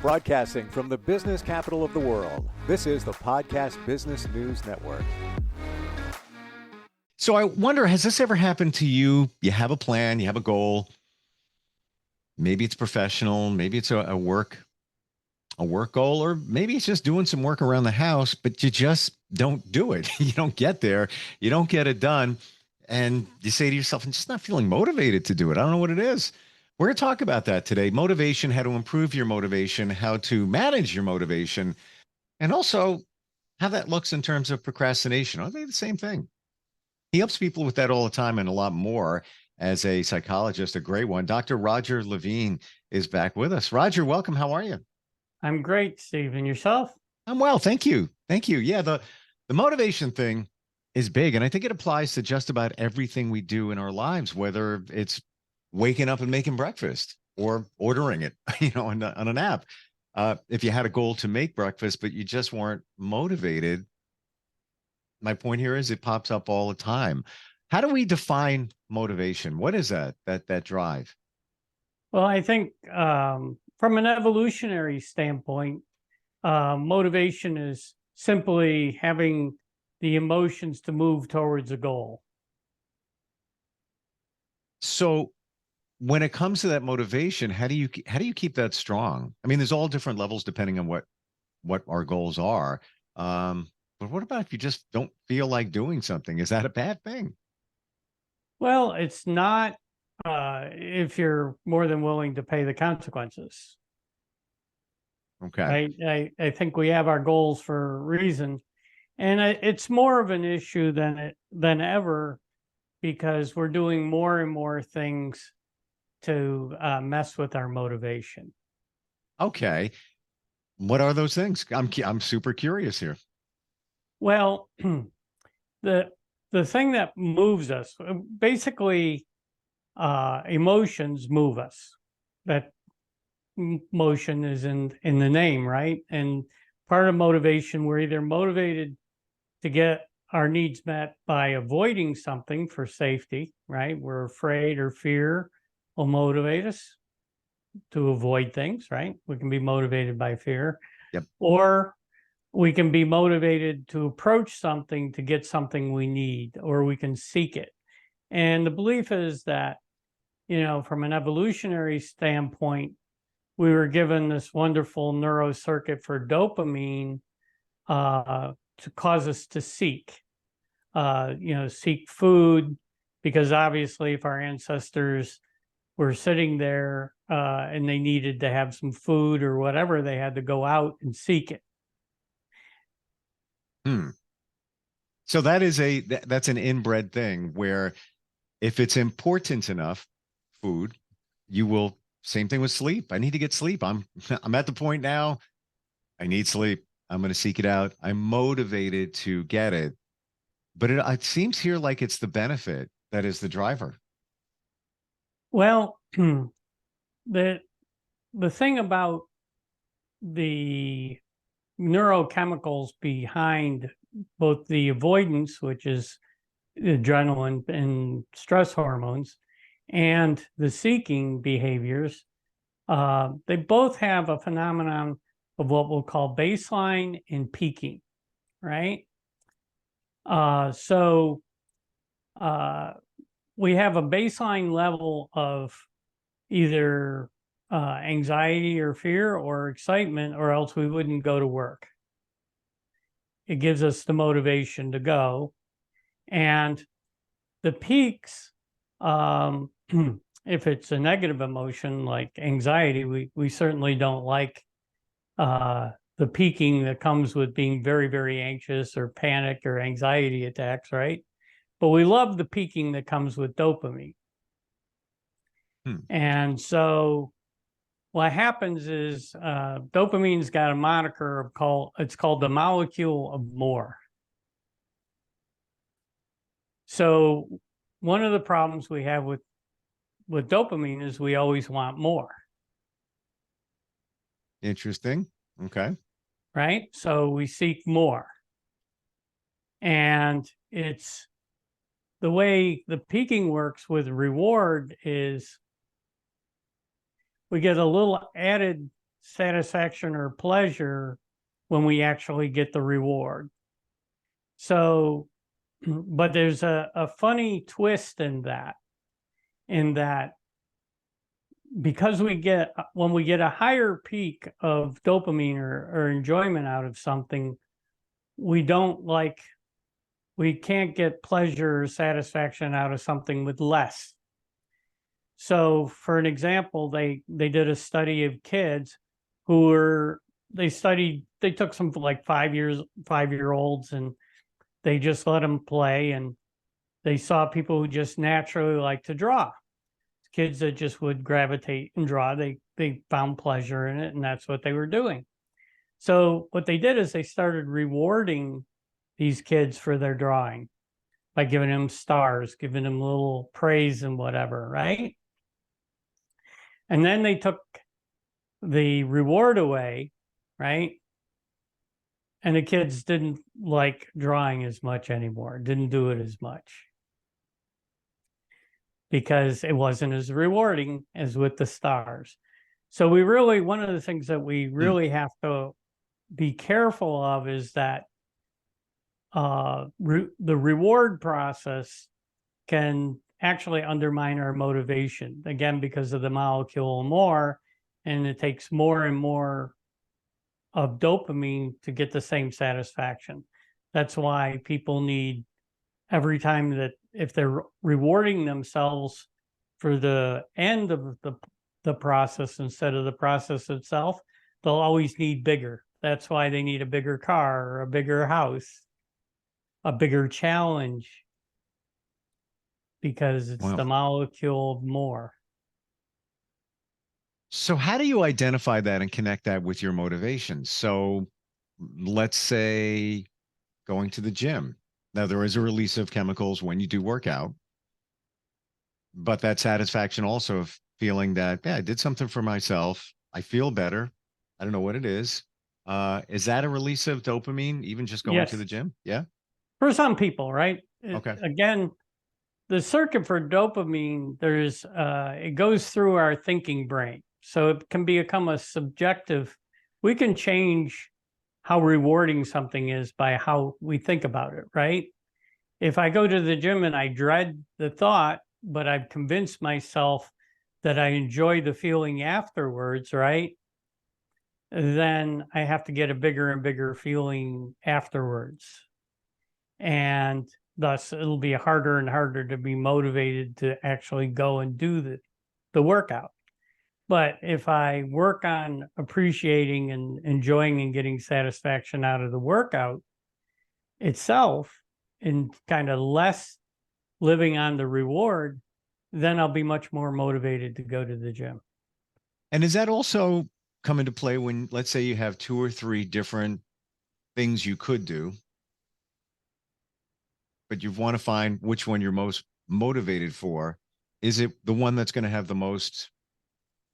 Broadcasting from the business capital of the world, this is the Podcast Business News Network. So I wonder, has this ever happened to you? You have a plan, you have a goal. Maybe it's professional, maybe it's a work goal, or maybe it's just doing some work around the house, but you just don't do it. You don't get there, you don't get it done. And you say to yourself, I'm just not feeling motivated to do it. I don't know what it is. We're going to talk about that today. Motivation, how to improve your motivation, how to manage your motivation, and also how that looks in terms of procrastination. Are they the same thing? He helps people with that all the time and a lot more as a psychologist, a great one. Dr. Roger Lavine is back with us. Roger, welcome. How are you? I'm great, Steve. And yourself? I'm well. Thank you. Thank you. Yeah, the motivation thing is big. And I think it applies to just about everything we do in our lives, whether it's waking up and making breakfast or ordering it, on an app. If you had a goal to make breakfast, but you just weren't motivated, my point here is it pops up all the time. How do we define motivation? What is that drive? Well, I think from an evolutionary standpoint, motivation is simply having the emotions to move towards a goal. So when it comes to that motivation, how do you keep that strong? I mean, there's all different levels depending on what our goals are. But what about if you just don't feel like doing something? Is that a bad thing? Well, it's not if you're more than willing to pay the consequences. Okay. I think we have our goals for a reason, and it's more of an issue than ever because we're doing more and more things to mess with our motivation. Okay. What are those things? I'm super curious here. Well, the thing that moves us, basically, emotions move us. That motion is in the name, right? And part of motivation, we're either motivated to get our needs met by avoiding something for safety, right? We're afraid or fear will motivate us to avoid things, right? We can be motivated by fear. Yep. Or we can be motivated to approach something to get something we need, or we can seek it. And the belief is that, from an evolutionary standpoint, we were given this wonderful neurocircuit for dopamine to cause us to seek food, because obviously if our ancestors were sitting there and they needed to have some food or whatever, they had to go out and seek it. So that's an inbred thing where if it's important enough, food, you will, same thing with sleep. I need to get sleep. I'm at the point now, I need sleep. I'm going to seek it out. I'm motivated to get it. But it seems here like it's the benefit that is the driver. Well, the thing about the neurochemicals behind both the avoidance, which is adrenaline and stress hormones, and the seeking behaviors, they both have a phenomenon of what we'll call baseline and peaking, right? So we have a baseline level of either anxiety or fear or excitement, or else we wouldn't go to work. It gives us the motivation to go. And the peaks, if it's a negative emotion like anxiety, we certainly don't like the peaking that comes with being very, very anxious or panic or anxiety attacks, right? But we love the peaking that comes with dopamine. And so what happens is dopamine's got a moniker it's called the molecule of more. So one of the problems we have with dopamine is we always want more. Interesting. Okay. Right? So we seek more. And it's the way the peaking works with reward is we get a little added satisfaction or pleasure when we actually get the reward. So, but there's a funny twist in that because when we get a higher peak of dopamine or enjoyment out of something, we can't get pleasure or satisfaction out of something with less. So for an example, they did a study of kids they took some like 5-year-olds, and they just let them play, and they saw people who just naturally like to draw. Kids that just would gravitate and draw, they found pleasure in it, and that's what they were doing. So what they did is they started rewarding these kids for their drawing by giving them stars, giving them little praise and whatever, right? And then they took the reward away, right? And the kids didn't like drawing as much anymore, didn't do it as much, because it wasn't as rewarding as with the stars. So one of the things that we really have to be careful of is that the reward process can actually undermine our motivation, again, because of the molecule more, and it takes more and more of dopamine to get the same satisfaction. That's why people need, every time that, if they're rewarding themselves for the end of the process instead of the process itself, they'll always need bigger. That's why they need a bigger car, or a bigger house, a bigger challenge, because it's the molecule of more. So how do you identify that and connect that with your motivation? So let's say going to the gym. Now, there is a release of chemicals when you do work out, but that satisfaction also of feeling that, yeah, I did something for myself. I feel better. I don't know what it is. Is that a release of dopamine, even just going to the gym? Yeah. For some people, right? Okay. Again, the circuit for dopamine, it goes through our thinking brain. So it can become a subjective. We can change how rewarding something is by how we think about it, right? If I go to the gym and I dread the thought, but I've convinced myself that I enjoy the feeling afterwards, right? Then I have to get a bigger and bigger feeling afterwards. And thus it'll be harder and harder to be motivated to actually go and do the workout. But if I work on appreciating and enjoying and getting satisfaction out of the workout itself, and kind of less living on the reward, then I'll be much more motivated to go to the gym. And does that also come into play when, let's say, you have 2 or 3 different things you could do, but you want to find which one you're most motivated for? Is it the one that's going to have the most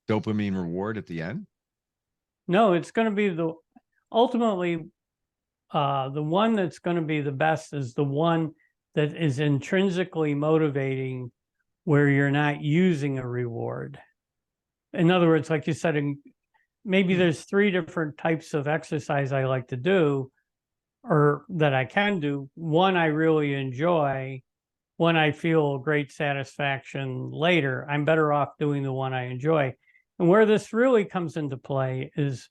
dopamine reward at the end? No, it's going to be ultimately the one that's going to be the best is the one that is intrinsically motivating, where you're not using a reward. In other words, like you said, maybe there's 3 different types of exercise I like to do, or that I can do. One I really enjoy, one I feel great satisfaction later. I'm better off doing the one I enjoy. And where this really comes into play is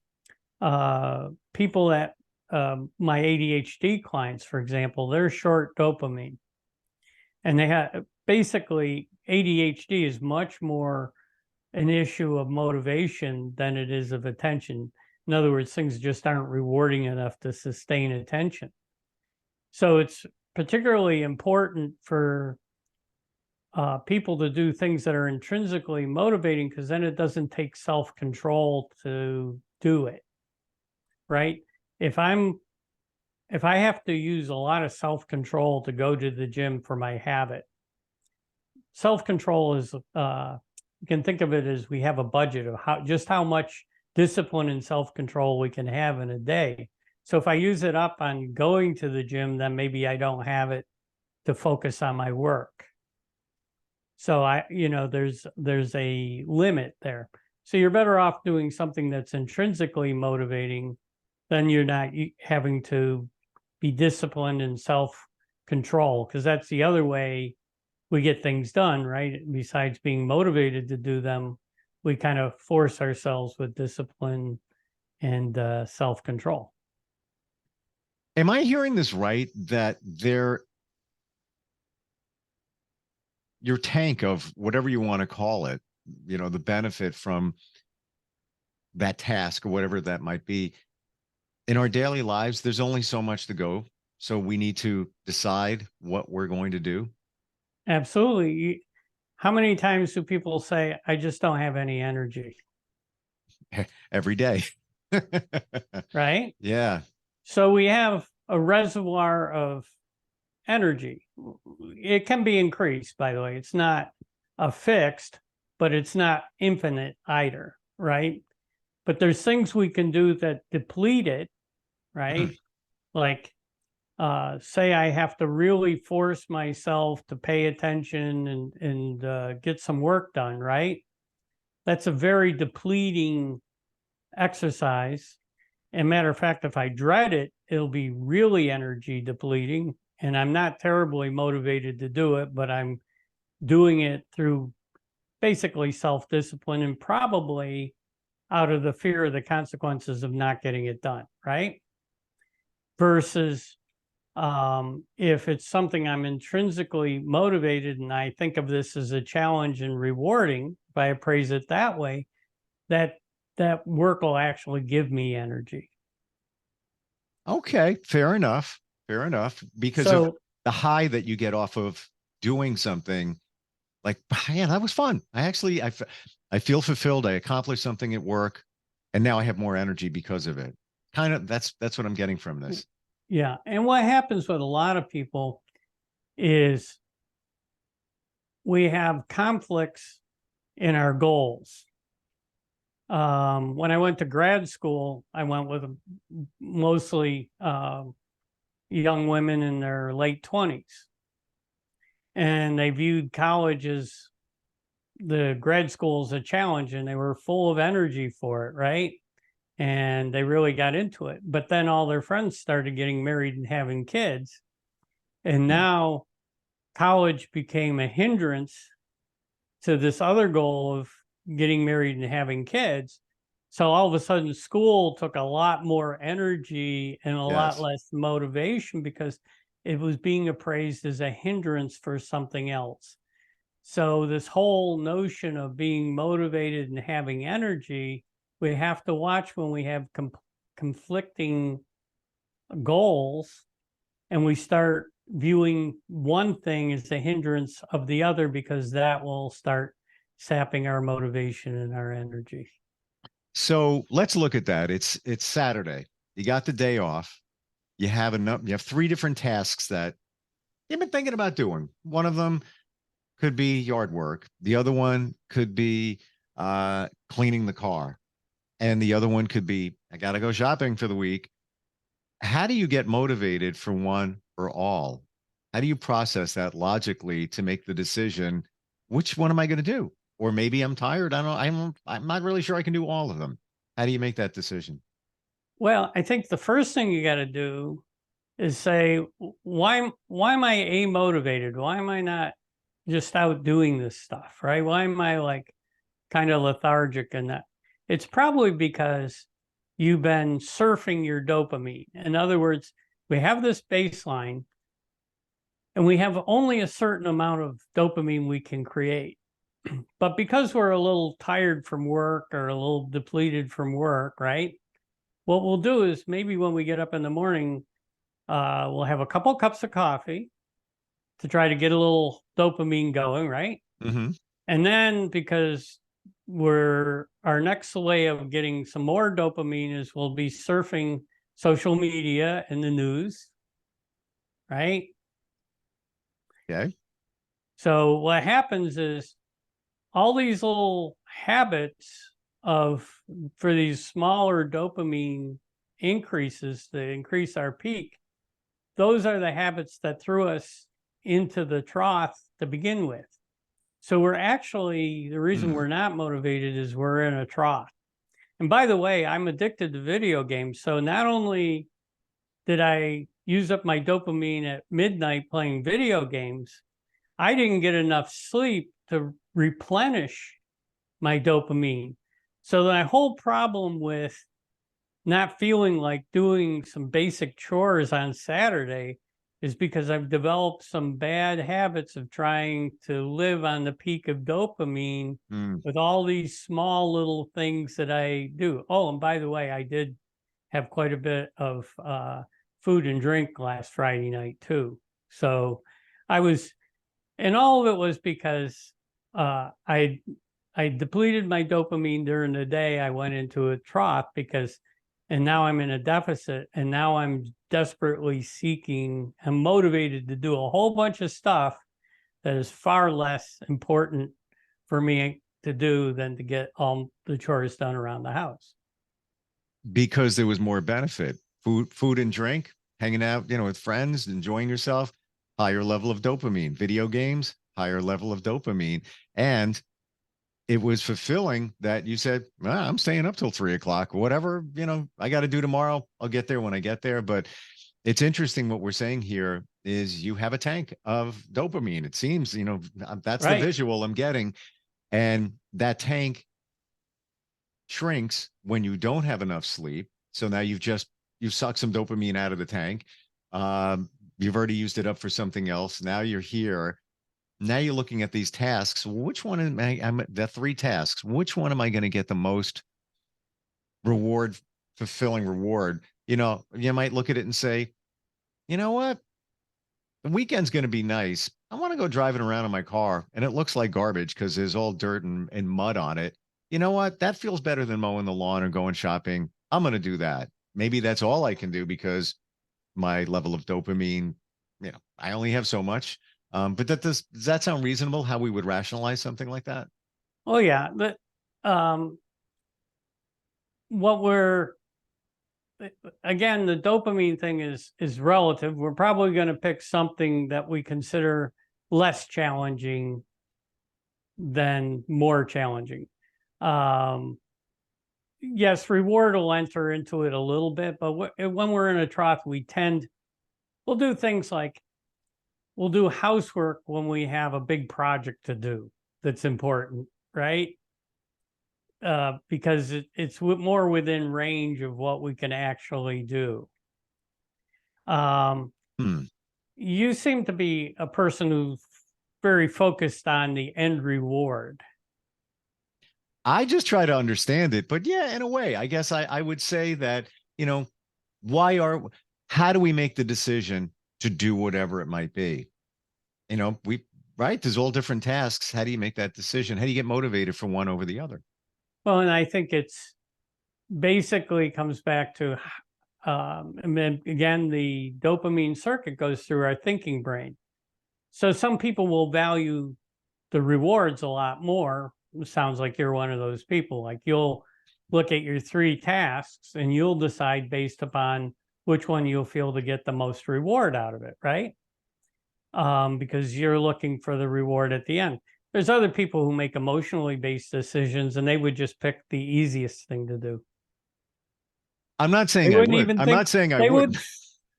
people that my ADHD clients, for example, they're short dopamine. And they have, basically, ADHD is much more an issue of motivation than it is of attention. In other words, things just aren't rewarding enough to sustain attention. So it's particularly important for people to do things that are intrinsically motivating, because then it doesn't take self-control to do it, right? If I have to use a lot of self-control to go to the gym for my habit, self-control is, you can think of it as, we have a budget of how much discipline and self-control we can have in a day. So if I use it up on going to the gym, then maybe I don't have it to focus on my work. So there's a limit there. So you're better off doing something that's intrinsically motivating. Then you're not having to be disciplined and self-control, because that's the other way we get things done, right? Besides being motivated to do them, we kind of force ourselves with discipline and self-control. Am I hearing this right? That your tank of whatever you want to call it, the benefit from that task or whatever that might be in our daily lives, there's only so much to go. So we need to decide what we're going to do. Absolutely. How many times do people say, I just don't have any energy? Every day. Right? Yeah. So we have a reservoir of energy. It can be increased, by the way. It's not a fixed, but it's not infinite either, right? But there's things we can do that deplete it, right? Like, say I have to really force myself to pay attention and get some work done, right? That's a very depleting exercise. And matter of fact, if I dread it, it'll be really energy depleting. And I'm not terribly motivated to do it, but I'm doing it through basically self-discipline and probably out of the fear of the consequences of not getting it done, right? Versus if it's something I'm intrinsically motivated and I think of this as a challenge and rewarding, if I appraise it that way, that work will actually give me energy. Okay, fair enough. Fair enough. Because of the high that you get off of doing something, like, yeah, that was fun. I feel fulfilled. I accomplished something at work, and now I have more energy because of it. Kind of, that's what I'm getting from this. Yeah. And what happens with a lot of people is we have conflicts in our goals. When I went to grad school, I went with mostly young women in their late 20s. And they viewed college as the grad school as a challenge, and they were full of energy for it, right? And they really got into it. But then all their friends started getting married and having kids. And now college became a hindrance to this other goal of getting married and having kids. So all of a sudden, school took a lot more energy and a lot less motivation because it was being appraised as a hindrance for something else. So this whole notion of being motivated and having energy, we have to watch when we have conflicting goals and we start viewing one thing as the hindrance of the other, because that will start sapping our motivation and our energy. So let's look at that. It's Saturday. You got the day off. You have 3 different tasks that you've been thinking about doing. One of them could be yard work. The other one could be cleaning the car. And the other one could be, I got to go shopping for the week. How do you get motivated for one or all? How do you process that logically to make the decision, which one am I going to do? Or maybe I'm tired. I'm not really sure I can do all of them. How do you make that decision? Well, I think the first thing you got to do is say, why am I amotivated? Why am I not just out doing this stuff, right? Why am I like kind of lethargic in that? It's probably because you've been surfing your dopamine. In other words, we have this baseline and we have only a certain amount of dopamine we can create. But because we're a little tired from work or a little depleted from work, right? What we'll do is maybe when we get up in the morning, we'll have a couple cups of coffee to try to get a little dopamine going, right? Mm-hmm. And then because our next way of getting some more dopamine is we'll be surfing social media and the news, right? Okay. So what happens is all these little habits for these smaller dopamine increases to increase our peak, those are the habits that threw us into the trough to begin with. So we're actually, the reason we're not motivated is we're in a trough. And by the way, I'm addicted to video games. So not only did I use up my dopamine at midnight playing video games, I didn't get enough sleep to replenish my dopamine. So my whole problem with not feeling like doing some basic chores on Saturday is because I've developed some bad habits of trying to live on the peak of dopamine with all these small little things that I do. Oh, and by the way, I did have quite a bit of food and drink last Friday night too. So I was, and all of it was because I depleted my dopamine during the day. I went into a trough and now I'm in a deficit, and now I'm desperately seeking, I'm motivated to do a whole bunch of stuff that is far less important for me to do than to get all the chores done around the house. Because there was more benefit. Food and drink, hanging out, with friends, enjoying yourself, higher level of dopamine. Video games, higher level of dopamine. And it was fulfilling that you said, I'm staying up till 3:00, whatever, I got to do tomorrow. I'll get there when I get there. But it's interesting what we're saying here is you have a tank of dopamine. It seems, that's Right. the visual I'm getting. And that tank shrinks when you don't have enough sleep. So now you've sucked some dopamine out of the tank. You've already used it up for something else. Now you're here. Now you're looking at these tasks. Which one am I, the 3 tasks, which one am I going to get the most fulfilling reward? You might look at it and say, you know what? The weekend's going to be nice. I want to go driving around in my car and it looks like garbage because there's all dirt and mud on it. You know what? That feels better than mowing the lawn or going shopping. I'm going to do that. Maybe that's all I can do because my level of dopamine, I only have so much. But does that sound reasonable? How we would rationalize something like that? Oh yeah, but again, the dopamine thing is relative. We're probably going to pick something that we consider less challenging than more challenging. Yes, reward will enter into it a little bit, but when we're in a trough, we'll do things like we'll do housework when we have a big project to do that's important, right? Because it's more within range of what we can actually do. You seem to be a person who's very focused on the end reward. I just try to understand it, but yeah, in a way, I guess I would say that, how do we make the decision to do whatever it might be? Right? There's all different tasks. How do you make that decision? How do you get motivated for one over the other? Well, and I think it's basically comes back to, and then again, the dopamine circuit goes through our thinking brain. So some people will value the rewards a lot more. It sounds like you're one of those people. Like you'll look at your 3 tasks and you'll decide based upon which one you'll feel to get the most reward out of it, right? Because you're looking for the reward at the end. There's other people who make emotionally based decisions and they would just pick the easiest thing to do. I'm not saying I would. I'm not saying I would.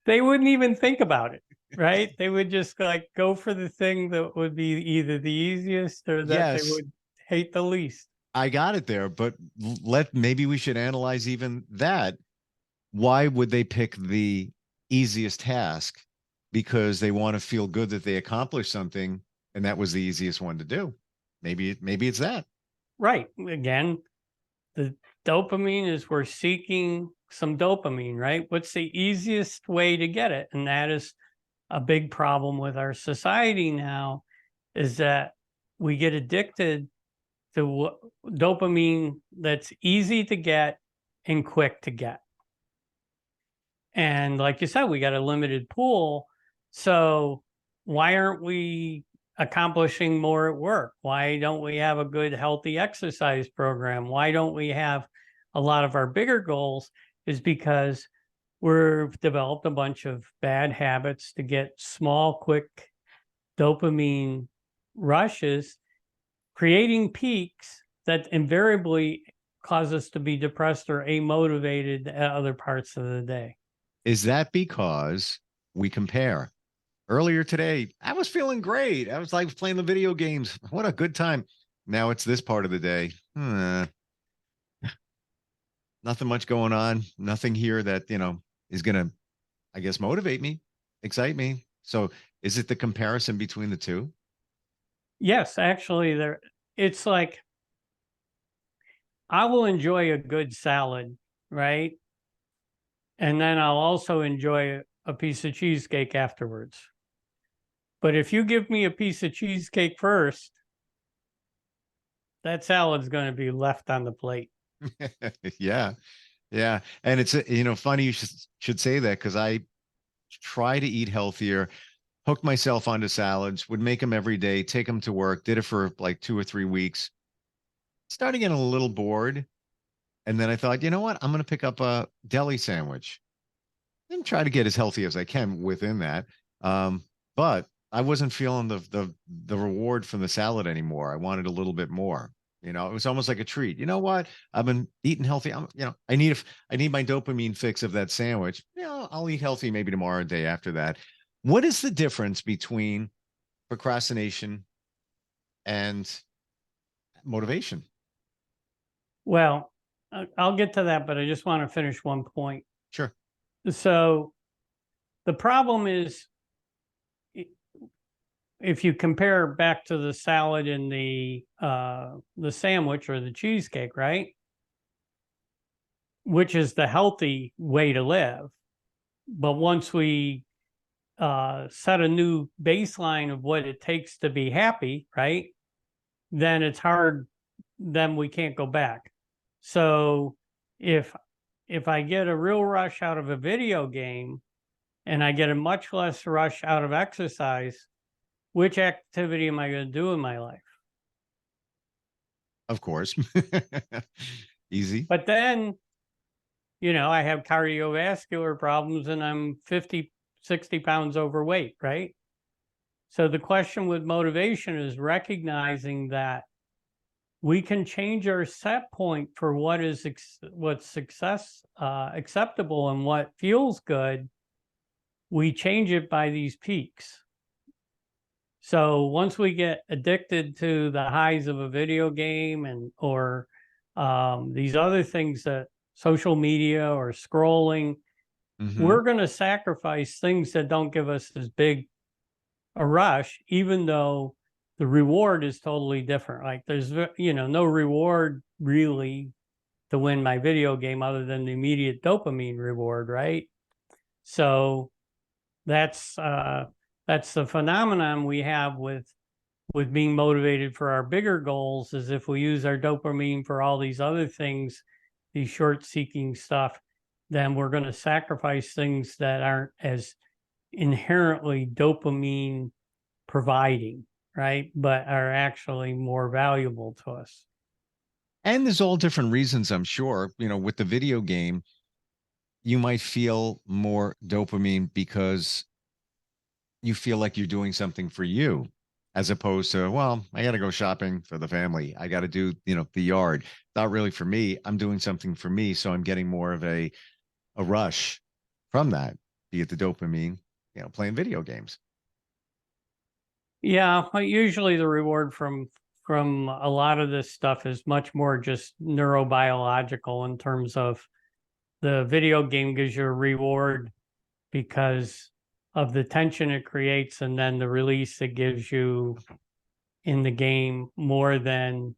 They wouldn't even think about it, right? They would just like go for the thing that would be either the easiest or that they would hate the least. I got it there, but maybe we should analyze even that. Why would they pick the easiest task? Because they want to feel good that they accomplished something and that was the easiest one to do. Maybe it's that. Right. Again, the dopamine is we're seeking some dopamine, right? What's the easiest way to get it? And that is a big problem with our society now, is that we get addicted to dopamine that's easy to get and quick to get. And like you said, we got a limited pool. So why aren't we accomplishing more at work? Why don't we have a good, healthy exercise program? Why don't we have a lot of our bigger goals? Is because we've developed a bunch of bad habits to get small, quick dopamine rushes. creating peaks that invariably cause us to be depressed or amotivated at other parts of the day. Is that because we compare? Earlier today, I was feeling great. I was like playing the video games. What a good time. Now it's this part of the day. Nothing much going on. Nothing here that, is going to, I guess, motivate me, excite me. So is it the comparison between the two? Yes, actually, it's like I will enjoy a good salad, right? And then I'll also enjoy a piece of cheesecake afterwards. But if you give me a piece of cheesecake first, that salad's going to be left on the plate. Yeah. Yeah. And it's, funny you should say that, because I try to eat healthier, hooked myself onto salads, would make them every day, take them to work, did it for like 2 or 3 weeks, started getting a little bored. And then I thought, you know what? I'm going to pick up a deli sandwich and try to get as healthy as I can within that. But I wasn't feeling the reward from the salad anymore. I wanted a little bit more. It was almost like a treat. You know what? I've been eating healthy. I need my dopamine fix of that sandwich. I'll eat healthy maybe tomorrow, or day after that. What is the difference between procrastination and motivation? Well, I'll get to that, but I just want to finish one point. Sure. So the problem is, if you compare back to the salad and the sandwich or the cheesecake, right? Which is the healthy way to live. But once we set a new baseline of what it takes to be happy, right? Then it's hard, then we can't go back. So if I get a real rush out of a video game and I get a much less rush out of exercise, which activity am I going to do in my life? Of course. Easy. But then, I have cardiovascular problems and I'm 50, 60 pounds overweight, right? So the question with motivation is recognizing that we can change our set point for what's success acceptable and what feels good. We change it by these peaks. So once we get addicted to the highs of a video game or these other things, that social media or scrolling, we're going to sacrifice things that don't give us as big a rush, even though the reward is totally different. Like there's, no reward really to win my video game other than the immediate dopamine reward, right? So that's the phenomenon we have with being motivated for our bigger goals, is if we use our dopamine for all these other things, these short-seeking stuff, then we're going to sacrifice things that aren't as inherently dopamine providing, right? But are actually more valuable to us. And there's all different reasons, I'm sure. With the video game, you might feel more dopamine because you feel like you're doing something for you, as opposed to, well, I got to go shopping for the family. I got to do, the yard. Not really for me. I'm doing something for me. So I'm getting more of a rush from that, be it the dopamine, playing video games. Yeah, but usually the reward from a lot of this stuff is much more just neurobiological, in terms of the video game gives you a reward because of the tension it creates, and then the release it gives you in the game, more than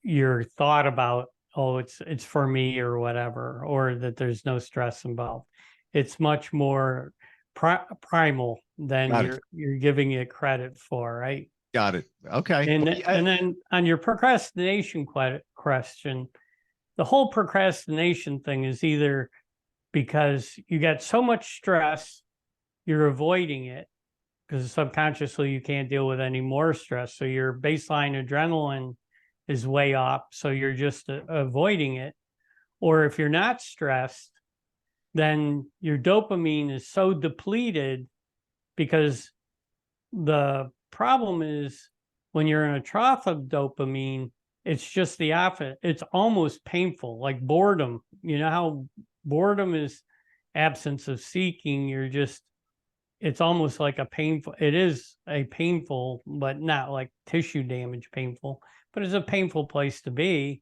your thought about, oh, it's for me or whatever, or that there's no stress involved. It's much more primal than you're giving it credit for, right? Got it. Okay. And then on your procrastination question, the whole procrastination thing is either because you got so much stress, you're avoiding it because subconsciously you can't deal with any more stress. So your baseline adrenaline is way up. So you're just avoiding it. Or if you're not stressed, then your dopamine is so depleted, because the problem is when you're in a trough of dopamine, it's just the opposite. It's almost painful, like boredom. You know how boredom is absence of seeking. It's almost like it is a painful, but not like tissue damage painful, but it's a painful place to be.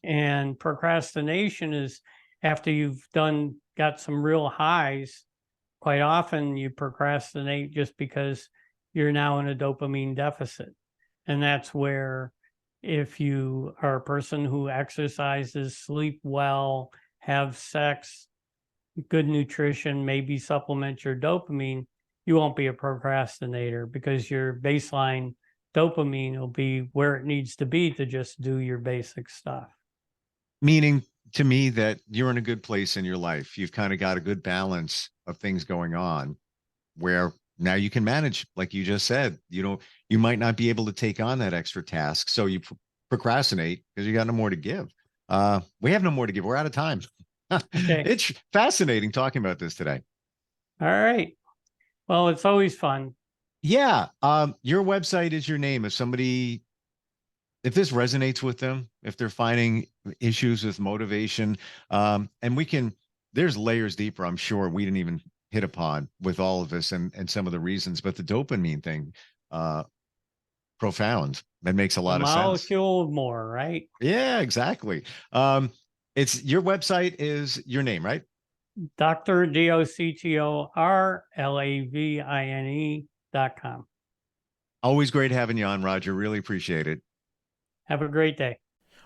And procrastination is after you've got some real highs. Quite often you procrastinate just because you're now in a dopamine deficit. And that's where, if you are a person who exercises, sleep well, have sex, good nutrition, maybe supplement your dopamine, you won't be a procrastinator because your baseline dopamine will be where it needs to be to just do your basic stuff. Meaning to me that you're in a good place in your life. You've kind of got a good balance of things going on where now you can manage, like you just said. You might not be able to take on that extra task. So you procrastinate because you got no more to give. We have no more to give. We're out of time. Okay. It's fascinating talking about this today. All right. Well, it's always fun. Yeah. Your website is your name. If this resonates with them, if they're finding issues with motivation, and there's layers deeper, I'm sure we didn't even hit upon with all of this and some of the reasons, but the dopamine thing, profound. That makes a lot of sense. Molecule more, right? Yeah, exactly. It's your website is your name, right? Dr. DoctorLavine.com. Always great having you on, Roger. Really appreciate it. Have a great day.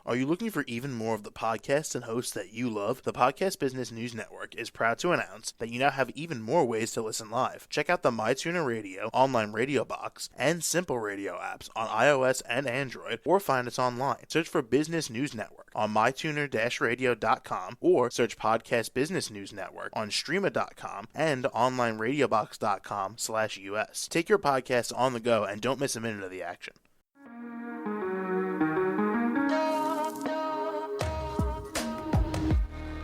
Are you looking for even more of the podcasts and hosts that you love? The Podcast Business News Network is proud to announce that you now have even more ways to listen live. Check out the MyTuner Radio, online radio box, and Simple Radio apps on iOS and Android, or find us online. Search for Business News Network on mytuner-radio.com, or search Podcast Business News Network on streama.com and onlineradiobox.com/US. Take your podcast on the go and don't miss a minute of the action.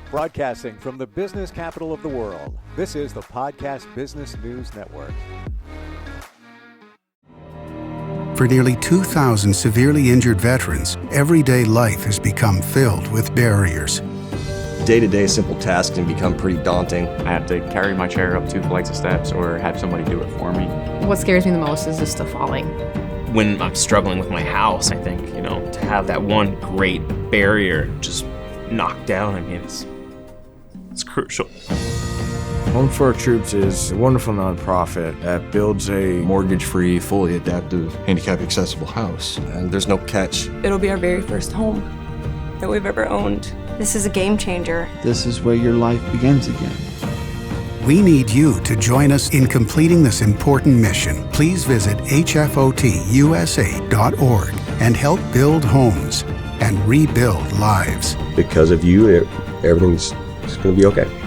Broadcasting from the business capital of the world, this is the Podcast Business News Network. For nearly 2,000 severely injured veterans, everyday life has become filled with barriers. Day-to-day simple tasks can become pretty daunting. I have to carry my chair up 2 flights of steps or have somebody do it for me. What scares me the most is just the falling. When I'm struggling with my house, I think, to have that one great barrier just knocked down, it's crucial. Home for Our Troops is a wonderful nonprofit that builds a mortgage-free, fully adaptive, handicap-accessible house. And there's no catch. It'll be our very first home that we've ever owned. This is a game changer. This is where your life begins again. We need you to join us in completing this important mission. Please visit hfotusa.org and help build homes and rebuild lives. Because of you, everything's going to be okay.